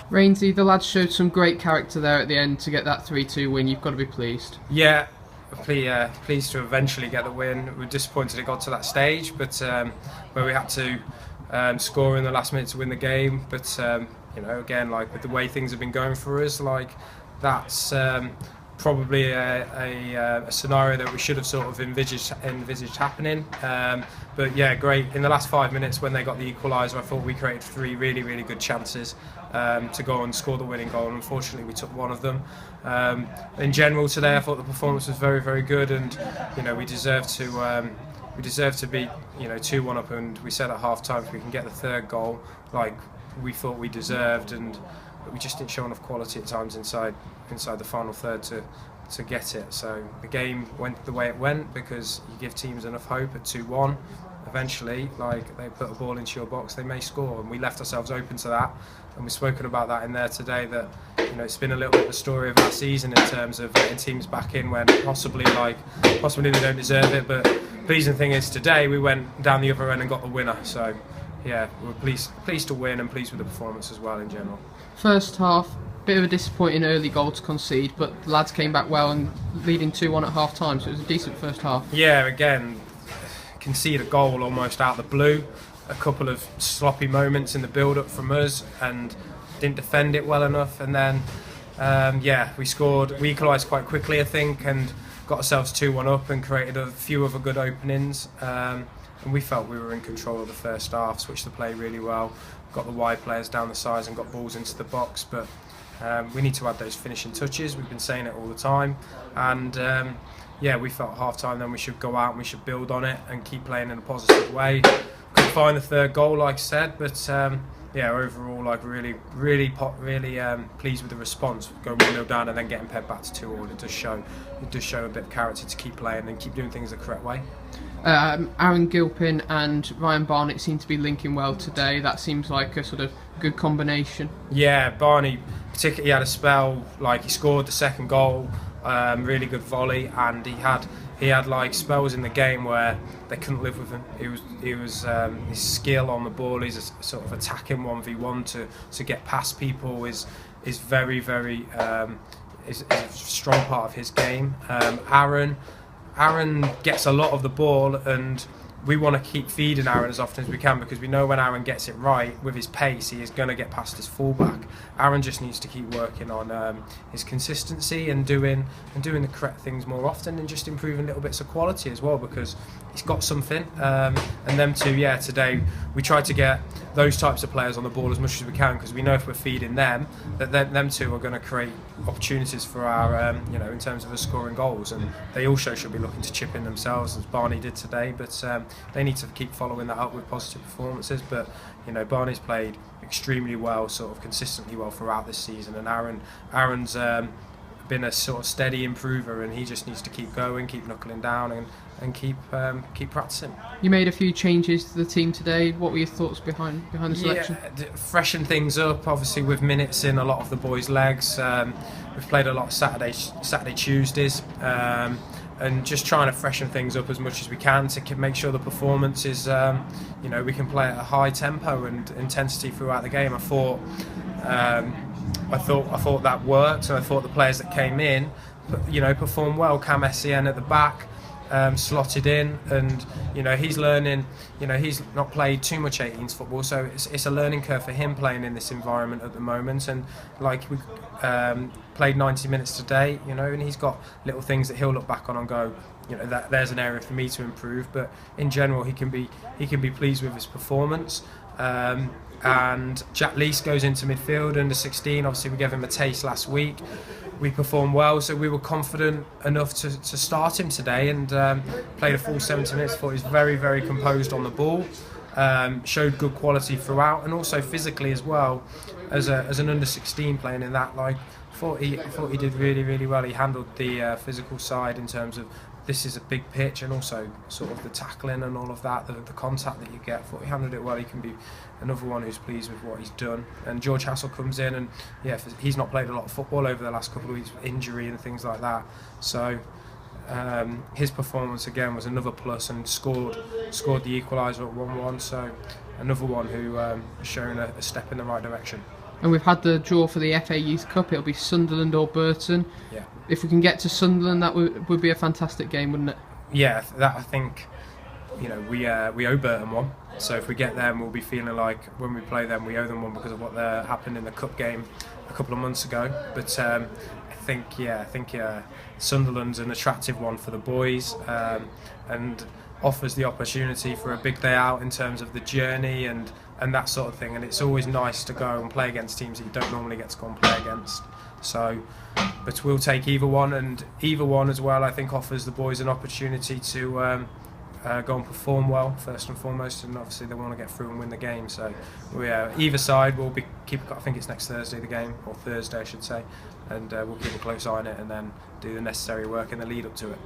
Rainsy, the lads showed some great character there at the end to get that 3-2 win. You've got to be pleased. Yeah, pleased to eventually get the win. We're disappointed it got to that stage, but where we had to score in the last minute to win the game. But again, like with the way things have been going for us, like that's probably a scenario that we should have sort of envisaged happening. But yeah, great. In the last 5 minutes when they got the equaliser, I thought we created 3 really, really good chances to go and score the winning goal. And unfortunately, we took one of them. In general today, I thought the performance was very, very good, and we deserve to be 2-1 up. And we said at half time, if we can get the third goal, like we thought we deserved, but we just didn't show enough quality at times inside the final third to get it. So the game went the way it went because you give teams enough hope at 2-1. Eventually, like they put a ball into your box, they may score, and we left ourselves open to that. And we've spoken about that in there today. That it's been a little bit the story of our season in terms of getting teams back in when possibly they don't deserve it. But the pleasing thing is today we went down the other end and got the winner. So yeah, we're pleased to win and pleased with the performance as well in general. First half, bit of a disappointing early goal to concede, but the lads came back well and leading 2-1 at half time, so it was a decent first half. Yeah, again, concede a goal almost out of the blue. A couple of sloppy moments in the build-up from us and didn't defend it well enough, and then we scored. We equalised quite quickly, I think, and got ourselves 2-1 up and created a few other good openings. And we felt we were in control of the first half, switched the play really well, got the wide players down the sides and got balls into the box. But we need to add those finishing touches. We've been saying it all the time. And we felt at half time then we should go out and we should build on it and keep playing in a positive way. Couldn't find the third goal, like I said, but overall, like really pleased with the response. Going 1-0 down and then getting paired back to 2-2. It does show a bit of character to keep playing and keep doing things the correct way. Aaron Gilpin and Ryan Barnett seem to be linking well today. That seems like a sort of good combination. Yeah, Barney particularly had a spell, like he scored the second goal, really good volley, and he had like spells in the game where they couldn't live with him. He was his skill on the ball, his sort of attacking 1v1 to get past people is very, very is a strong part of his game. Aaron gets a lot of the ball, and we want to keep feeding Aaron as often as we can because we know when Aaron gets it right with his pace, he is going to get past his fullback. Aaron just needs to keep working on his consistency and doing the correct things more often, and just improving little bits of quality as well because he's got something. And them two, today we try to get those types of players on the ball as much as we can because we know if we're feeding them, that them two are going to create opportunities for our, in terms of us scoring goals. And they also should be looking to chip in themselves as Barney did today, but they need to keep following that up with positive performances. But Barney's played extremely well, sort of consistently well throughout this season, and Aaron's been a sort of steady improver, and he just needs to keep going, keep knuckling down, and keep practicing. You made a few changes to the team today. What were your thoughts behind the selection? Freshen things up, obviously with minutes in a lot of the boys' legs. We've played a lot of Saturday Tuesdays. And just trying to freshen things up as much as we can to make sure the performance is, we can play at a high tempo and intensity throughout the game. I thought that worked, and I thought the players that came in, performed well. Cam Essien at the back, slotted in, and he's learning. He's not played too much 18s football, so it's a learning curve for him playing in this environment at the moment. And like we played 90 minutes today, and he's got little things that he'll look back on and go, that there's an area for me to improve. But in general, he can be pleased with his performance. And Jack Leese goes into midfield under 16. Obviously, we gave him a taste last week. We performed well, so we were confident enough to start him today, and played a full 70 minutes. Thought he was very, very composed on the ball, showed good quality throughout, and also physically as well as an under 16 playing in that. I thought he did really, really well. He handled the physical side in terms of this is a big pitch, and also sort of the tackling and all of that, the contact that you get. I thought he handled it well. He can be another one who's pleased with what he's done. And George Hassel comes in, and he's not played a lot of football over the last couple of weeks with injury and things like that. So his performance again was another plus, and scored the equaliser at 1-1. So another one who has shown a step in the right direction. And we've had the draw for the FA Youth Cup. It'll be Sunderland or Burton. Yeah. If we can get to Sunderland, that would be a fantastic game, wouldn't it? Yeah, that I think, you know, we owe Burton one. So if we get them, we'll be feeling like when we play them, we owe them one because of what happened in the cup game a couple of months ago. But I think Sunderland's an attractive one for the boys, and offers the opportunity for a big day out in terms of the journey and that sort of thing. And it's always nice to go and play against teams that you don't normally get to go and play against. So, but we'll take either one, and either one as well I think offers the boys an opportunity to go and perform well first and foremost, and obviously they want to get through and win the game. So either side will I think it's next Thursday the game, or Thursday I should say, and we'll keep a close eye on it and then do the necessary work in the lead up to it.